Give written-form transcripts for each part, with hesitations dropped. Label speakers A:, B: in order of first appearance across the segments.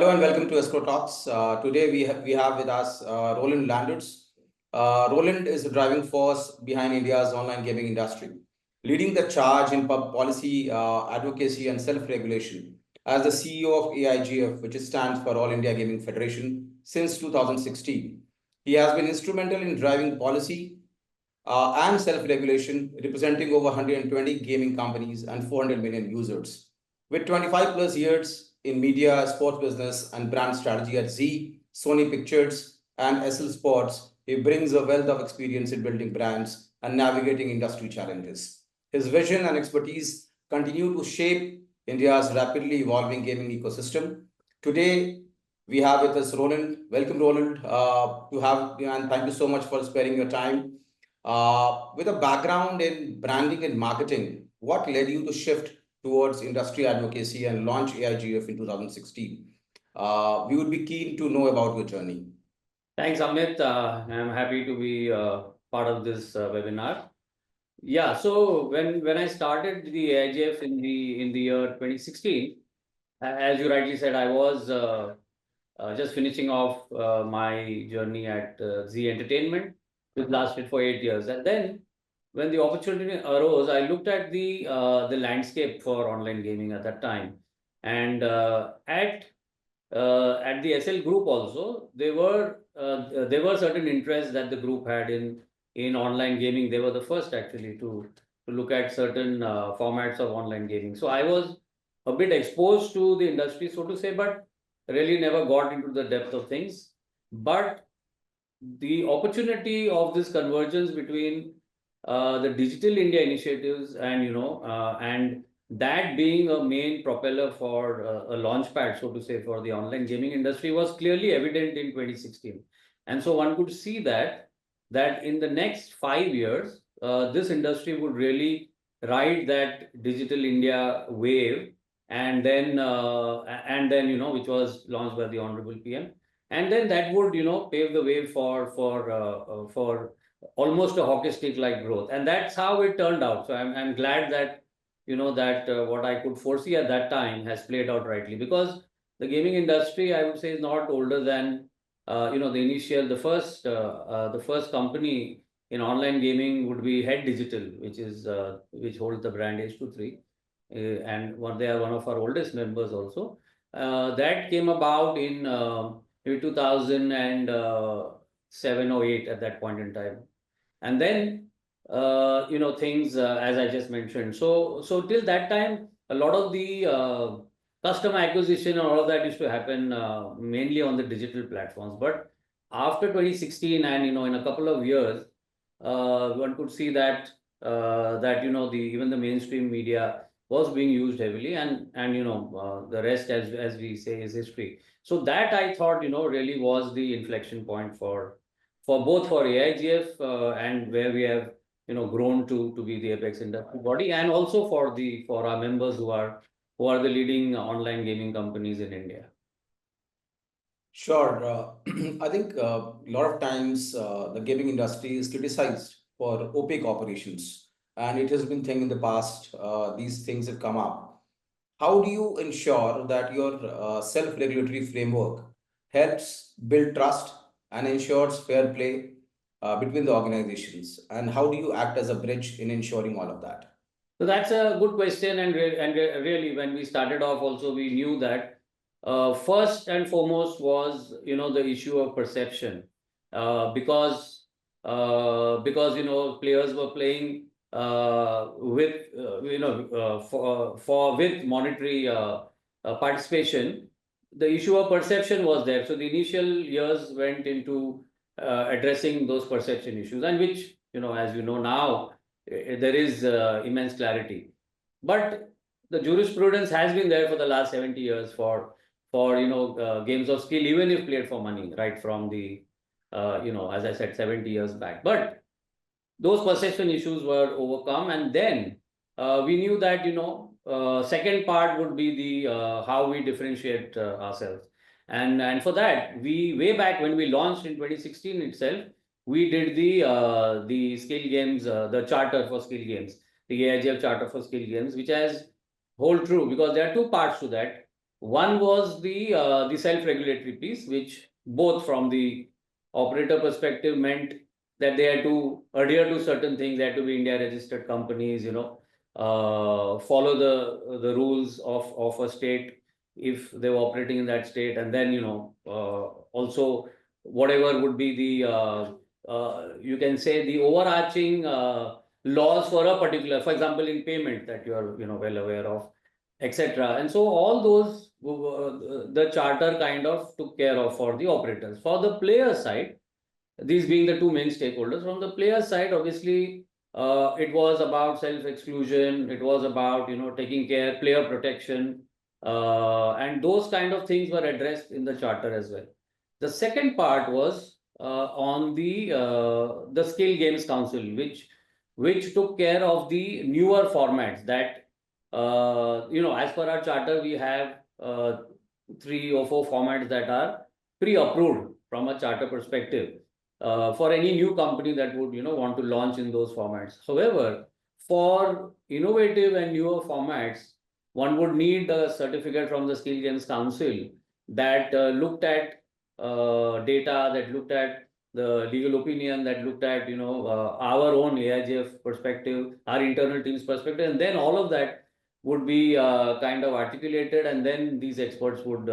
A: Hello and welcome to Escrow Talks. Today we have with us Roland Landers. Roland is the driving force behind India's online gaming industry, leading the charge in policy advocacy and self-regulation. As the CEO of AIGF, which stands for All India Gaming Federation, since 2016, he has been instrumental in driving policy and self-regulation, representing over 120 gaming companies and 400 million users. With 25 plus years in media, sports business, and brand strategy at Z, Sony Pictures, and SL Sports, he brings a wealth of experience in building brands and navigating industry challenges. His vision and expertise continue to shape India's rapidly evolving gaming ecosystem. Today, we have with us Roland. Welcome, Roland, and thank you so much for sparing your time. With a background in branding and marketing, what led you to shift towards industry advocacy and launch AIGF in 2016? We would be keen to know about your journey.
B: Thanks, Amit. I'm happy to be part of this webinar. Yeah, so when I started the AIGF in the year 2016, as you rightly said, I was just finishing off my journey at Z Entertainment, which lasted for 8 years. And then when the opportunity arose, I looked at the landscape for online gaming at that time. And at the SL group also, there were certain interests that the group had in online gaming. They were the first actually to look at certain formats of online gaming. So I was a bit exposed to the industry, so to say, but really never got into the depth of things. But the opportunity of this convergence between the Digital India initiatives and that being a main propeller for a launchpad, so to say, for the online gaming industry was clearly evident in 2016. And so one could see that in the next 5 years, this industry would really ride that Digital India wave, and then which was launched by the Honorable PM. And then that would, pave the way for almost a hockey stick like growth. And that's how it turned out. So I'm glad that, what I could foresee at that time has played out rightly, because the gaming industry, I would say, is not older than, the first company in online gaming would be Head Digital, which holds the brand H23. And they are one of our oldest members also. That came about in maybe 2007 or 8 at that point in time. And then, things, as I just mentioned. So till that time, a lot of the customer acquisition and all of that used to happen mainly on the digital platforms. But after 2016 and, in a couple of years, one could see that, even the mainstream media was being used heavily, and the rest, as we say, is history. So that, I thought, really was the inflection point for both for AIGF and where we have grown to be the apex industry body, and also for our members who are the leading online gaming companies in India.
A: Sure. I think a lot of times the gaming industry is criticized for opaque operations, and it has been thing in the past. These things have come up. How do you ensure that your self-regulatory framework helps build trust and ensures fair play between the organizations? And how do you act as a bridge in ensuring all of that?
B: So that's a good question, and really, when we started off, also we knew that first and foremost was the issue of perception, because players were playing with with monetary participation. The issue of perception was there. So the initial years went into addressing those perception issues, and which, as you know now, there is immense clarity. But the jurisprudence has been there for the last 70 years for games of skill, even if played for money, right from the, as I said, 70 years back. But those perception issues were overcome, and then we knew that, second part would be the how we differentiate ourselves. And for that, way back when we launched in 2016 itself, we did the skill games, the charter for skill games, the AIGF charter for skill games, which has hold true, because there are two parts to that. One was the self-regulatory piece, which both from the operator perspective meant that they had to adhere to certain things. They had to be India registered companies, follow the rules of a state if they were operating in that state, and then also whatever would be the you can say the overarching laws for a particular, for example, in payment that you are well aware of, etc. And so all those the charter kind of took care of for the operators. For the player side, these being the two main stakeholders, from the player side, obviously, it was about self-exclusion. It was about taking care, player protection, and those kind of things were addressed in the charter as well. The second part was on the Skill Games Council, which took care of the newer formats that as per our charter, we have 3 or 4 formats that are pre-approved from a charter perspective for any new company that would want to launch in those formats. However, for innovative and newer formats, one would need a certificate from the Skill Games Council that looked at data, that looked at the legal opinion, that looked at our own AIGF perspective, our internal team's perspective, and then all of that would be kind of articulated, and then these experts would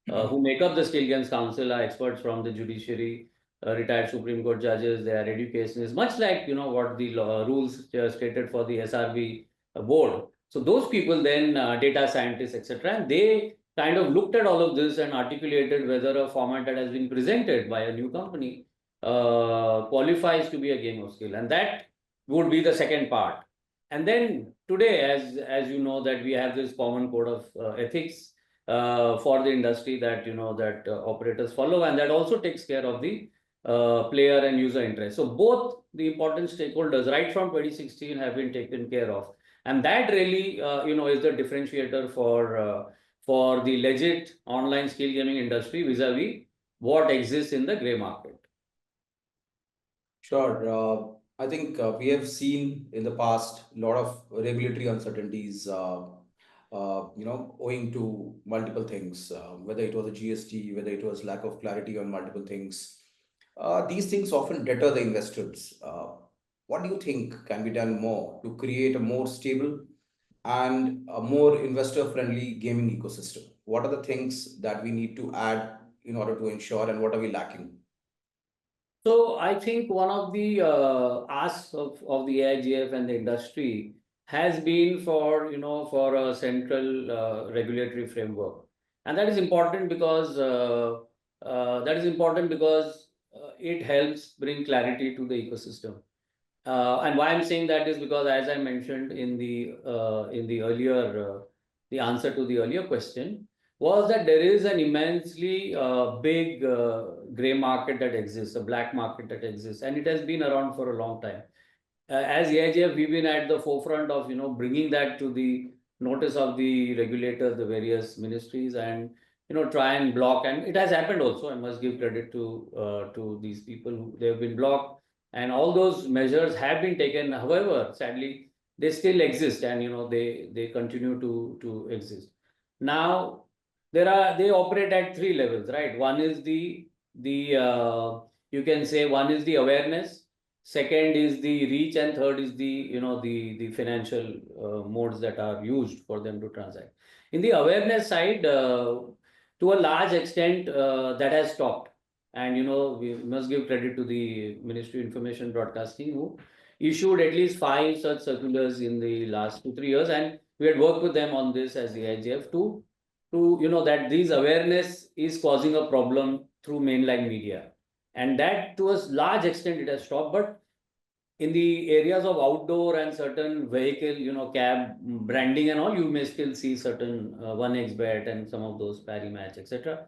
B: who make up the Skill Games Council are experts from the judiciary, retired Supreme Court judges, they are educationists, much like what the rules stated for the SRB board. So those people then data scientists, etc., and they kind of looked at all of this and articulated whether a format that has been presented by a new company qualifies to be a game of skill, and that would be the second part. And then today, as you know, that we have this common code of ethics for the industry that that operators follow, and that also takes care of the player and user interest. So both the important stakeholders, right from 2016, have been taken care of, and that really is the differentiator for the legit online skill gaming industry vis-a-vis what exists in the gray market.
A: Sure. I think we have seen in the past a lot of regulatory uncertainties, owing to multiple things, whether it was a GST, whether it was lack of clarity on multiple things. These things often deter the investors. What do you think can be done more to create a more stable and a more investor-friendly gaming ecosystem? What are the things that we need to add in order to ensure, and what are we lacking?
B: So I think one of the asks of the AIGF and the industry has been for a central regulatory framework, and that is important because it helps bring clarity to the ecosystem. And why I'm saying that is because, as I mentioned in the earlier the answer to the earlier question, was that there is an immensely big gray market that exists, a black market that exists, and it has been around for a long time. As AIGF, we've been at the forefront of bringing that to the notice of the regulators, the various ministries, and try and block. And it has happened also. I must give credit to these people who they have been blocked, and all those measures have been taken. However, sadly, they still exist, and they continue to exist. Now they operate at 3 levels, right? One is the you can say one is the awareness, second is the reach, and third is the financial modes that are used for them to transact. In the awareness side, to a large extent, that has stopped. And we must give credit to the Ministry of Information Broadcasting, who issued at least 5 such circulars in the last 2-3 years, and we had worked with them on this as the IGF to that these awareness is causing a problem through mainline media, and that to a large extent it has stopped. But in the areas of outdoor and certain vehicle, cab branding and all, you may still see certain 1xbet and some of those Pari Match, etc.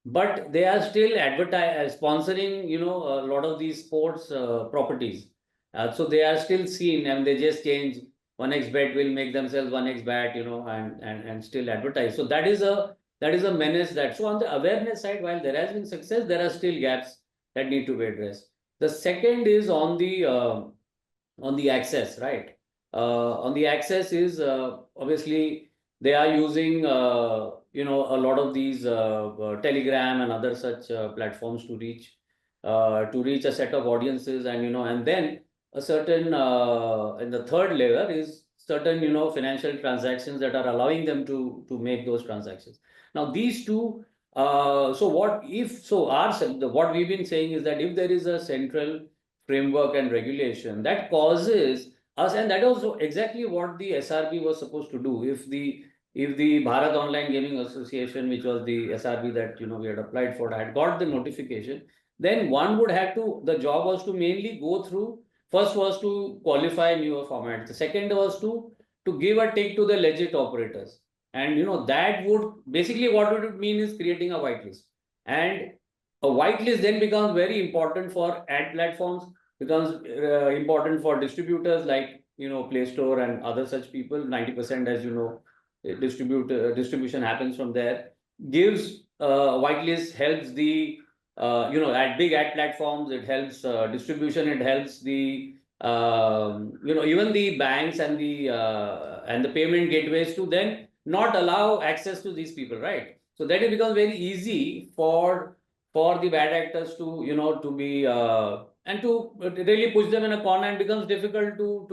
B: But they are still sponsoring, a lot of these sports properties. So they are still seen, and they just change 1xbet will make themselves 1xbet, and still advertise. So that is a menace. That so on the awareness side, while there has been success, there are still gaps that need to be addressed. The second is on the access, right? On the access is obviously they are using a lot of these Telegram and other such platforms to reach a set of audiences, and and then a certain and the third layer is certain financial transactions that are allowing them to make those transactions. Now these two, so what if so our what we've been saying is that if there is a central framework and regulation that causes us, and that also exactly what the SRB was supposed to do. If the Bharat Online Gaming Association, which was the SRB that we had applied for, had got the notification, then one would have to, the job was to mainly go through, first was to qualify newer formats. The second was to give a take to the legit operators. And that would basically, what would it mean is creating a whitelist. And a whitelist then becomes very important for ad platforms, becomes important for distributors like Play Store and other such people. 90%, as you know, distribution happens from there. Gives whitelist, helps the at big ad platforms, it helps distribution, it helps the even the banks and the payment gateways to then not allow access to these people, right? So that it becomes very easy for the bad actors to to be and to really push them in a corner, and becomes difficult to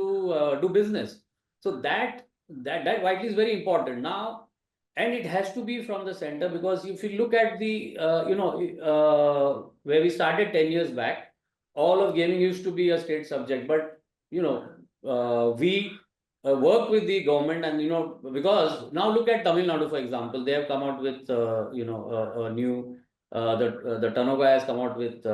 B: do business. So that widely is very important now, and it has to be from the center, because if you look at the where we started 10 years back, all of gaming used to be a state subject, but we work with the government, and because now look at Tamil Nadu, for example. They have come out with a new the Tanoga has come out with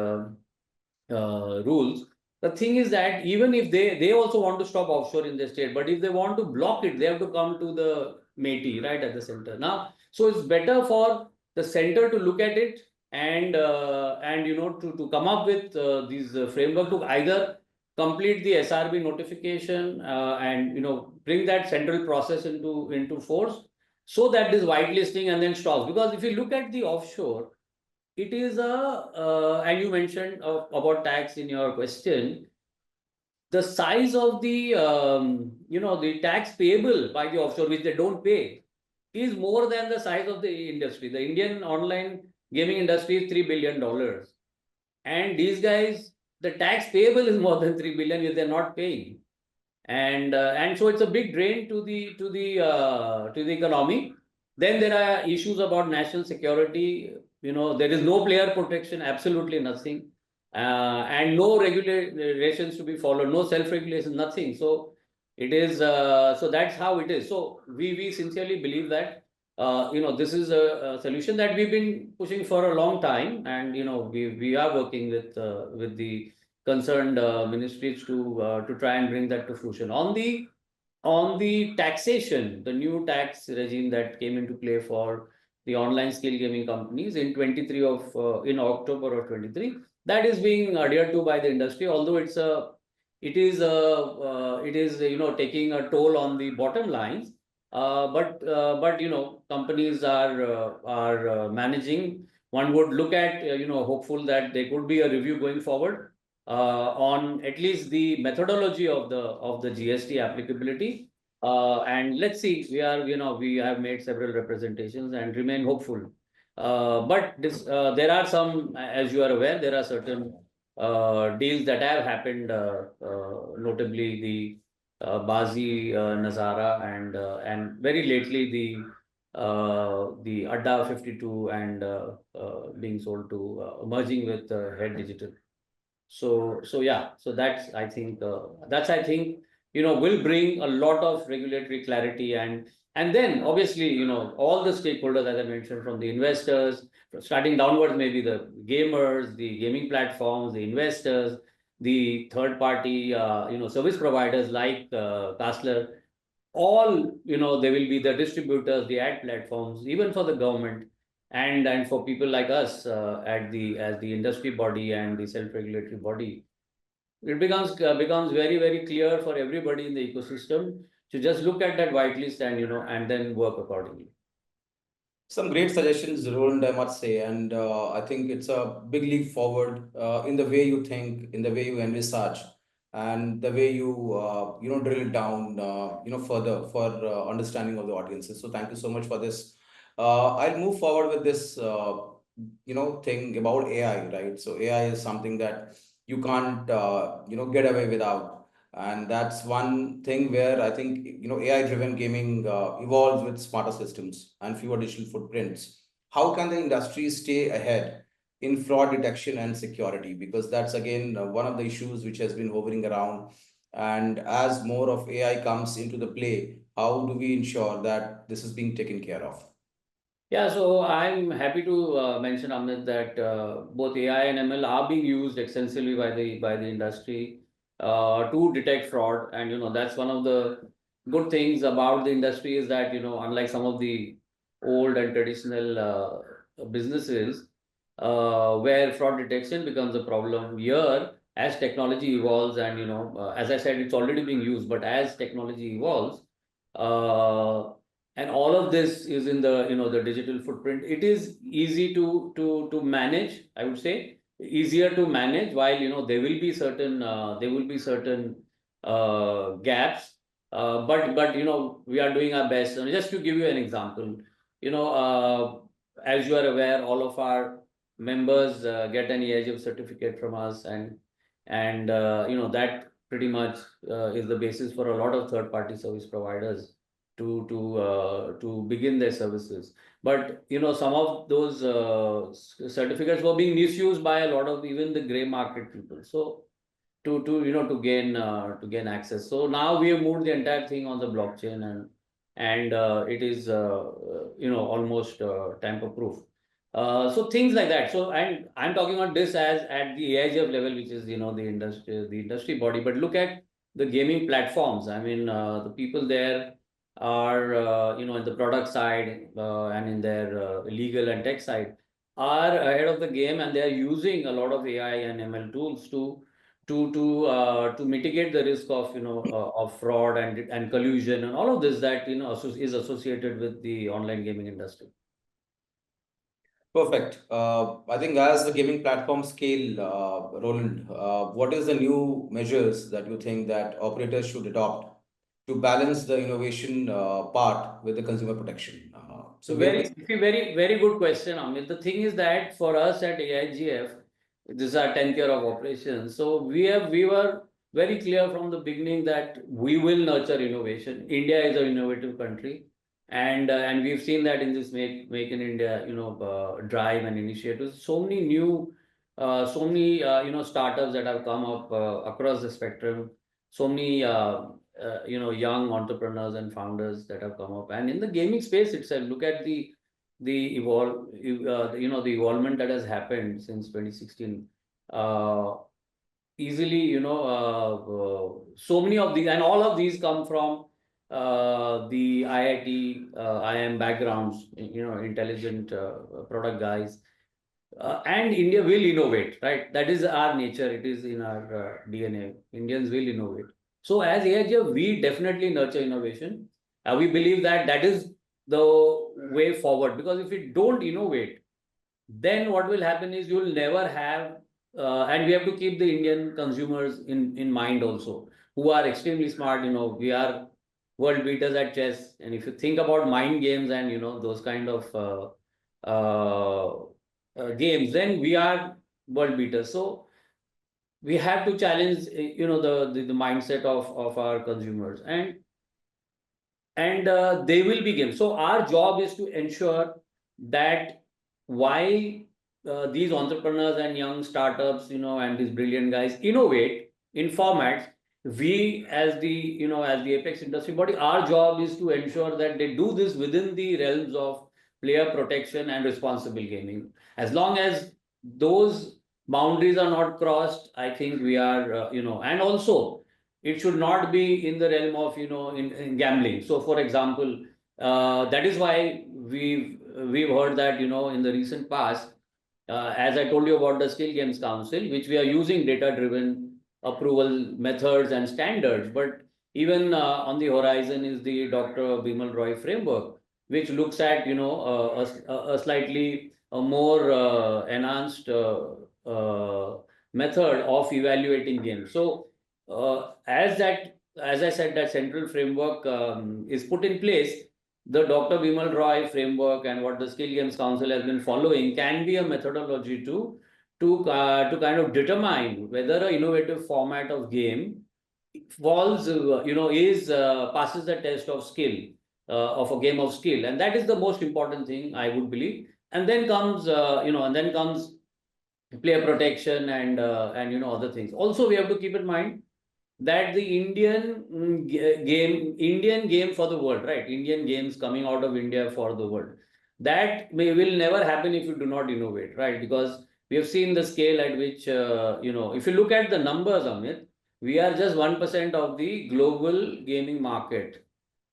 B: rules. The thing is that even if they also want to stop offshore in the state, but if they want to block it, they have to come to the MeitY, right, at the center. Now, so it's better for the center to look at it, and to come up with these framework to either complete the SRB notification and bring that central process into force, so that this whitelisting and then stops. Because if you look at the offshore, it is and you mentioned about tax in your question. The size of the the tax payable by the offshore, which they don't pay, is more than the size of the industry. The Indian online gaming industry is $3 billion, and these guys, the tax payable is more than 3 billion, if they're not paying. And so it's a big drain to the economy. Then there are issues about national security. There is no player protection, absolutely nothing, and no regulations to be followed, no self-regulation, nothing. So it is. So that's how it is. So we sincerely believe that this is a solution that we've been pushing for a long time, and we are working with the concerned ministries to try and bring that to fruition. On the taxation, the new tax regime that came into play for the online skill gaming companies in 23 of in October of 23, that is being adhered to by the industry. Although it is taking a toll on the bottom lines, but companies are managing. One would look at hopeful that there could be a review going forward on at least the methodology of the GST applicability. And let's see, we have made several representations and remain hopeful. But there are some, as you are aware, there are certain deals that have happened, notably the Bazi Nazara, and very lately the Adda 52, and being sold to merging with Head Digital. So yeah, so that's I think will bring a lot of regulatory clarity, and then obviously all the stakeholders, as I mentioned, from the investors, starting downwards, maybe the gamers, the gaming platforms, the investors, the third party service providers like Castler, all they will be the distributors, the ad platforms, even for the government, and for people like us as the industry body and the self-regulatory body. It becomes very, very clear for everybody in the ecosystem to just look at that whitelist and and then work accordingly.
A: Some great suggestions, Roland, I must say, and I think it's a big leap forward in the way you think, in the way you envisage, and the way you drill it down further for understanding of the audiences. So thank you so much for this. I'll move forward with this, thing about AI, right? So AI is something that you can't, get away without. And that's one thing where I think, AI-driven gaming evolves with smarter systems and fewer digital footprints. How can the industry stay ahead in fraud detection and security? Because that's again one of the issues which has been hovering around. And as more of AI comes into the play, how do we ensure that this is being taken care of?
B: Yeah, so I'm happy to mention, Amit, that both AI and ML are being used extensively by the industry to detect fraud, and that's one of the good things about the industry is that unlike some of the old and traditional businesses where fraud detection becomes a problem, here as technology evolves and as I said, it's already being used, but as technology evolves. Uh, and all of this is in the the digital footprint. It is easy to manage, I would say, easier to manage, while there will be certain gaps, but we are doing our best. And just to give you an example, as you are aware, all of our members get an EIGF certificate from us, and that pretty much is the basis for a lot of third party service providers to begin their services. But some of those certificates were being misused by a lot of even the gray market people. So to gain access. So now we have moved the entire thing on the blockchain, and it is almost tamper proof. So things like that. So and I'm talking about this as at the AIGF level, which is the industry body. But look at the gaming platforms. I mean, the people there are in the product side and in their legal and tech side are ahead of the game, and they are using a lot of AI and ML tools to mitigate the risk of of fraud and collusion and all of this that is associated with the online gaming industry.
A: Perfect. I think as the gaming platform scale, Roland, what is the new measures that you think that operators should adopt to balance the innovation part with the consumer protection? So
B: So
A: we have
B: very good question, Amit. The thing is that for us at AIGF, this is our 10th year of operations. So we were very clear from the beginning that we will nurture innovation. India is an innovative country, and we've seen that in this make in India drive and initiatives. So many new, so many startups that have come up across the spectrum. So many young entrepreneurs and founders that have come up, and in the gaming space itself, look at the the evolvement that has happened since 2016. Easily so many of these, and all of these come from the IIT IIM backgrounds, intelligent product guys, and India will innovate, right? That is our nature. It is in our DNA. Indians will innovate. So as AIGF, we definitely nurture innovation. We believe that that is the way forward, because if we don't innovate, then what will happen is you'll never have, and we have to keep the Indian consumers in mind also, who are extremely smart. We are world beaters at chess, and if you think about mind games and those kind of games, then we are world beaters. So we have to challenge the mindset of our consumers, and they will be games. So our job is to ensure that while these entrepreneurs and young startups, and these brilliant guys innovate in formats, we as the apex industry body, our job is to ensure that they do this within the realms of player protection and responsible gaming. As long as those boundaries are not crossed, I think we are, and also it should not be in the realm of in gambling. So for example, that is why we've heard that in the recent past, as I told you about the Skill Games Council, which we are using data driven approval methods and standards, but even on the horizon is the Dr. Bimal Roy framework, which looks at a slightly more enhanced method of evaluating games. So as I said, that central framework is put in place, the Dr. Bimal Roy framework and what the Skill Games Council has been following can be a methodology to kind of determine whether an innovative format of game falls, is passes the test of skill, of a game of skill, and that is the most important thing I would believe. And then comes, and then comes player protection and other things. Also, we have to keep in mind that the Indian game for the world, right? Indian games coming out of India for the world. That will never happen if you do not innovate, right? Because we have seen the scale at which, if you look at the numbers, Amit, we are just 1% of the global gaming market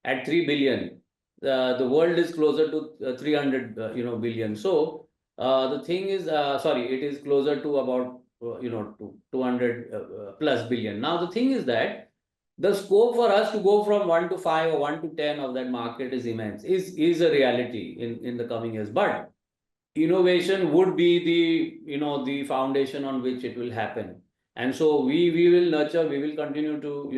B: at 3 billion. The world is closer to 300, billion. So the thing is, sorry, it is closer to about, to 200 plus billion. Now, the thing is that the scope for us to go from 1 to 5 or 1 to 10 of that market is immense, is a reality in the coming years. But innovation would be the foundation on which it will happen. And so we will nurture, we will continue to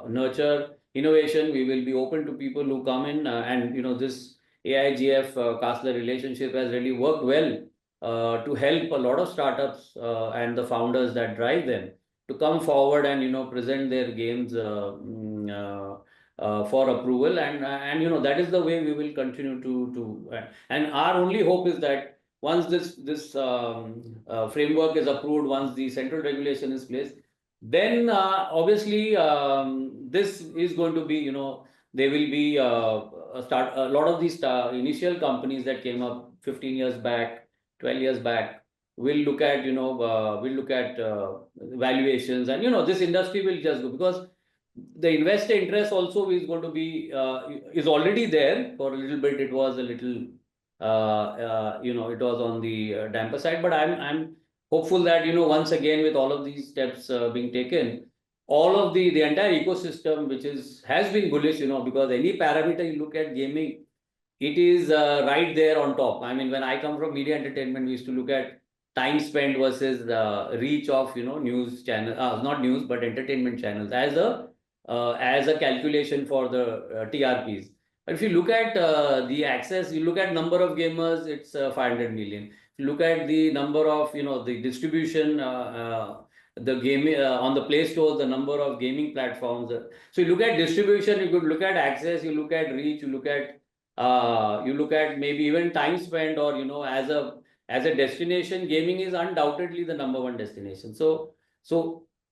B: nurture innovation. We will be open to people who come in, and this AIGF Castler relationship has really worked well to help a lot of startups and the founders that drive them to come forward and present their games for approval. And that is the way we will continue to and our only hope is that once this framework is approved, once the central regulation is placed, then obviously this is going to be, there will be a lot of these initial companies that came up 15 years back, 12 years back, will look at, valuations, and this industry will just go, because the investor interest also is going to be is already there. For a little bit it was a little it was on the damper side, but I'm hopeful that once again, with all of these steps being taken, all of the entire ecosystem, which has been bullish, because any parameter you look at gaming, it is right there on top. I mean, when I come from media entertainment, we used to look at time spent versus reach of news channel, not news but entertainment channels, as a calculation for the TRPs. But if you look at the access, you look at number of gamers, it's 500 million. If you look at the number of the distribution, the game on the Play Store, the number of gaming platforms. So you look at distribution, you could look at access, you look at reach, you look at maybe even time spent, or as a destination. Gaming is undoubtedly the number one destination. So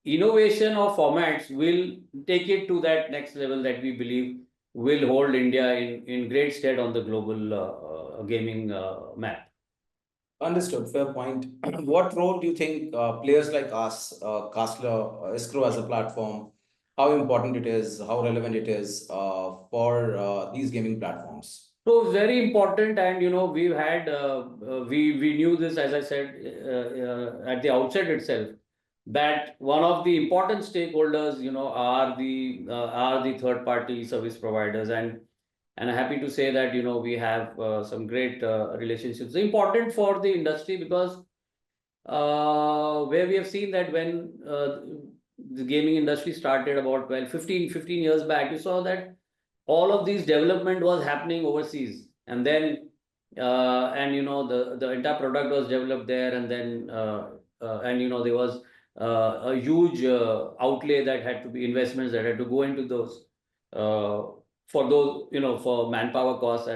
B: innovation of formats will take it to that next level that we believe will hold India in great stead on the global gaming map.
A: Understood. Fair point. What role do you think players like us, Castler, Escrow as a platform, how important it is, how relevant it is for these gaming platforms?
B: So very important, and we've had we knew this, as I said at the outset itself, that one of the important stakeholders, are the third party service providers, and I'm happy to say that we have some great relationships. Important for the industry, because where we have seen that when the gaming industry started about 15 years back, you saw that all of these development was happening overseas, and then the entire product was developed there, and then there was a huge outlay that had to be, investments that had to go into those for those, for manpower costs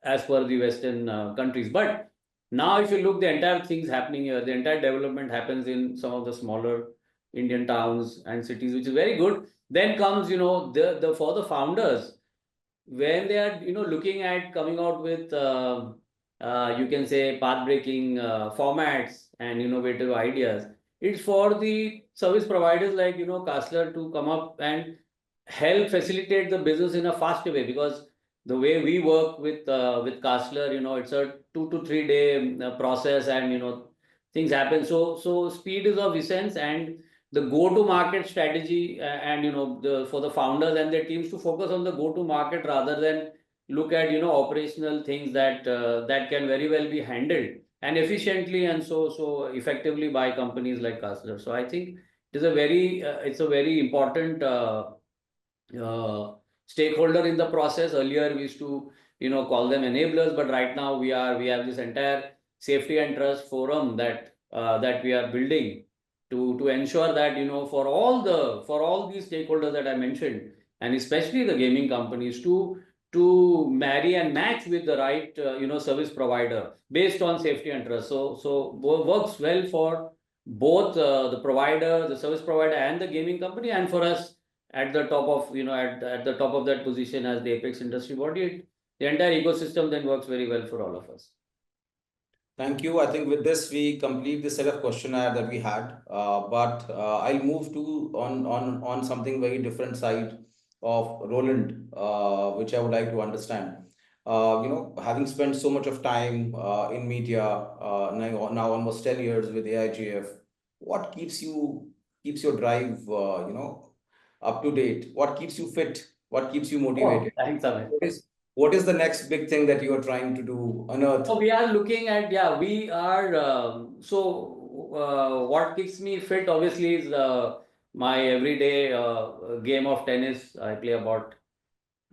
B: as per the Western countries. But now if you look, the entire things happening here, the entire development happens in some of the smaller Indian towns and cities, which is very good. Then comes, the for the founders, when they are, looking at coming out with, you can say, path-breaking formats and innovative ideas, it's for the service providers like, Castler to come up and help facilitate the business in a faster way. Because the way we work with Castler, it's a 2 to 3 day process, and things happen. So speed is of essence, and the go-to-market strategy, and for the founders and their teams to focus on the go-to-market rather than look at operational things that that can very well be handled and efficiently and so effectively by companies like Castler. So I think it is a very it's a very important uh, stakeholder in the process. Earlier we used to call them enablers, but right now we have this entire safety and trust forum that we are building to ensure that for all these stakeholders that I mentioned, and especially the gaming companies, to marry and match with the right service provider based on safety and trust. Works well for both the provider, the service provider, and the gaming company, and for us at the top of at the top of that position as the apex industry body. The entire ecosystem then works very well for all of us.
A: Thank you. I think with this we complete the set of questionnaire that we had. But I'll move to on something very different side of Roland, which I would like to understand. Having spent so much of time in media, now almost 10 years with AIGF, what keeps your drive, up to date? What keeps you fit? What keeps you
B: Oh,
A: motivated?
B: thanks, Amit.
A: What is the next big thing that you are trying to do, unearth?
B: So we are looking at, yeah, we are, what keeps me fit obviously is my everyday game of tennis. I play about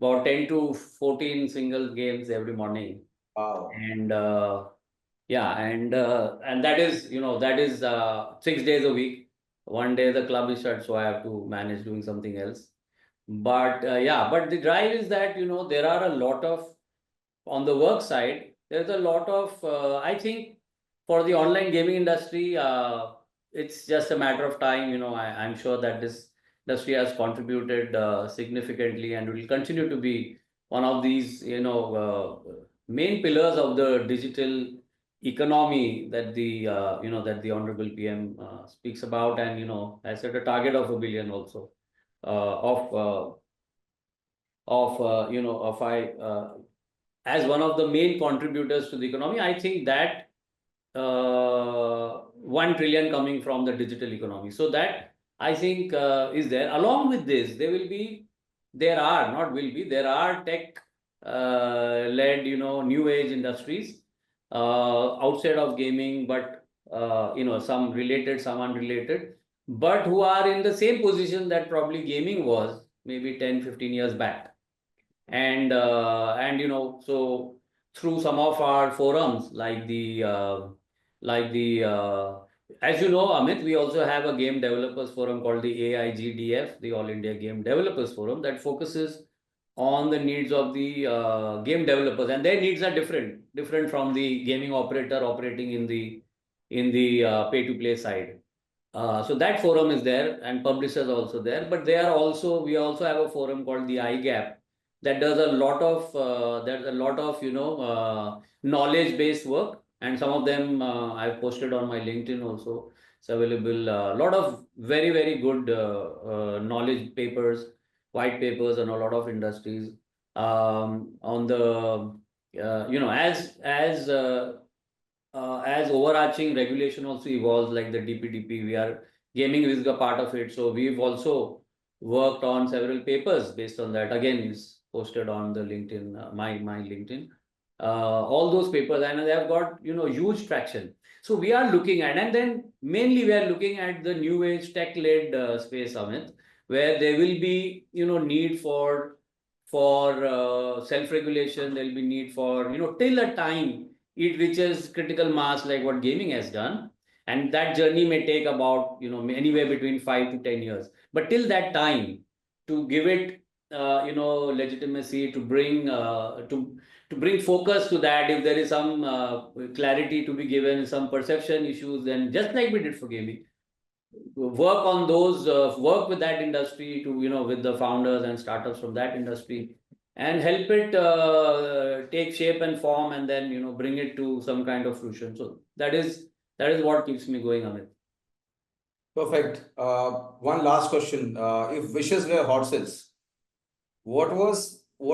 B: 10 to 14 single games every morning.
A: Wow.
B: And yeah, and that is 6 days a week. One day the club is shut, so I have to manage doing something else. But yeah, but the drive is that, there are a lot of, on the work side, there's a lot of, I think for the online gaming industry, it's just a matter of time. I'm sure that this industry has contributed significantly and will continue to be one of these, main pillars of the digital economy that the Honorable PM speaks about. And, I set a target of 1 billion also of I as one of the main contributors to the economy. I think that 1 trillion coming from the digital economy. So that I think is there. Along with this, there are, not will be, there are tech led, new age industries outside of gaming, but some related, some unrelated, but who are in the same position that probably gaming was maybe 10, 15 years back. And so through some of our forums like the as you know, Amit, we also have a game developers forum called the AIGDF, the All India Game Developers Forum, that focuses on the needs of the game developers, and their needs are different from the gaming operator operating in the pay to play side. So that forum is there, and publishers also there, but we also have a forum called the iGap that does a lot of knowledge based work, and some of them I've posted on my LinkedIn also. It's available. A lot of very, very good knowledge papers, white papers, and a lot of industries on the as overarching regulation also evolves, like the DPDP, gaming is a part of it. So we've also worked on several papers based on that. Again, is posted on the LinkedIn, my LinkedIn. All those papers, and they have got huge traction. So we are looking at, and then mainly we are looking at the new age tech-led space, Amit, where there will be need for self-regulation. There will be need for till a time it reaches critical mass like what gaming has done, and that journey may take about anywhere between 5 to 10 years. But till that time, to give it legitimacy, to bring focus to that, if there is some clarity to be given, some perception issues, then just like we did for gaming, work on those, work with that industry to with the founders and startups from that industry, and help it take shape and form, and then bring it to some kind of fruition. So that is what keeps me going, Amit.
A: Perfect. One last question. If wishes were horses, what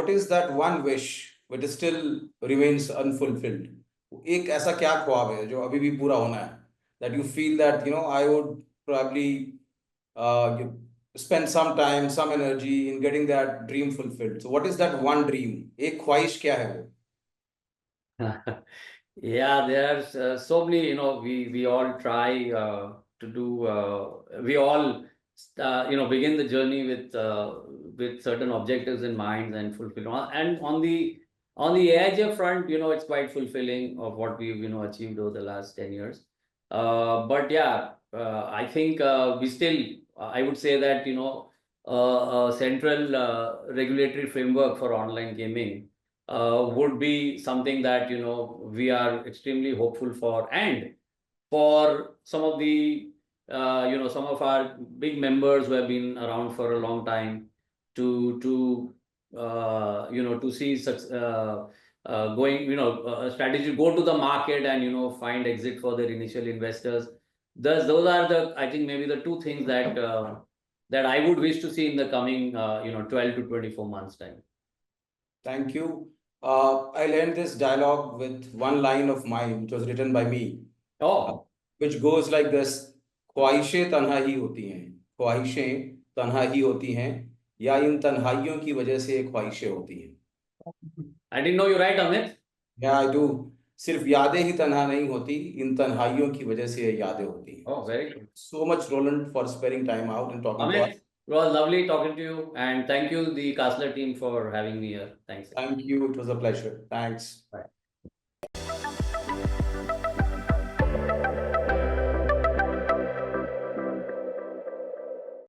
A: is that one wish which still remains unfulfilled? एक ऐसा क्या ख्वाब है जो अभी भी पूरा होना है? That you feel that I would probably spend some time, some energy in getting that dream fulfilled. So what is that one dream? एक ख्वाहिश क्या है वो?
B: Yeah, there's so many, we all try to do, we all, begin the journey with certain objectives in mind and fulfill. And on the AIJ front, it's quite fulfilling of what we've achieved over the last 10 years. But yeah, I think we still, I would say that a central regulatory framework for online gaming would be something that we are extremely hopeful for, and for some of the some of our big members who have been around for a long time to see such going a strategy, go to the market and find exit for their initial investors. Those are the, I think, maybe the two things that that I would wish to see in the coming 12 to 24 months time.
A: Thank you. I'll end this dialogue with one line of mine, which was written by me,
B: Oh,
A: which goes like this: ख्वाहिशें तन्हा ही होती हैं, ख्वाहिशें तन्हा ही होती हैं, या इन तन्हाइयों की वजह से ख्वाहिशें होती हैं.
B: I didn't know you right, Amit.
A: Yeah, I do. सिर्फ यादें ही तन्हा नहीं होती, इन तन्हाइयों की वजह से यादें होती हैं.
B: Oh, very good.
A: So much, Roland, for sparing time out and talking to us.
B: Amit, it was lovely talking to you, and thank you, the Kasler team, for having me here. Thanks.
A: Thank you. It was a pleasure. Thanks.
B: Bye.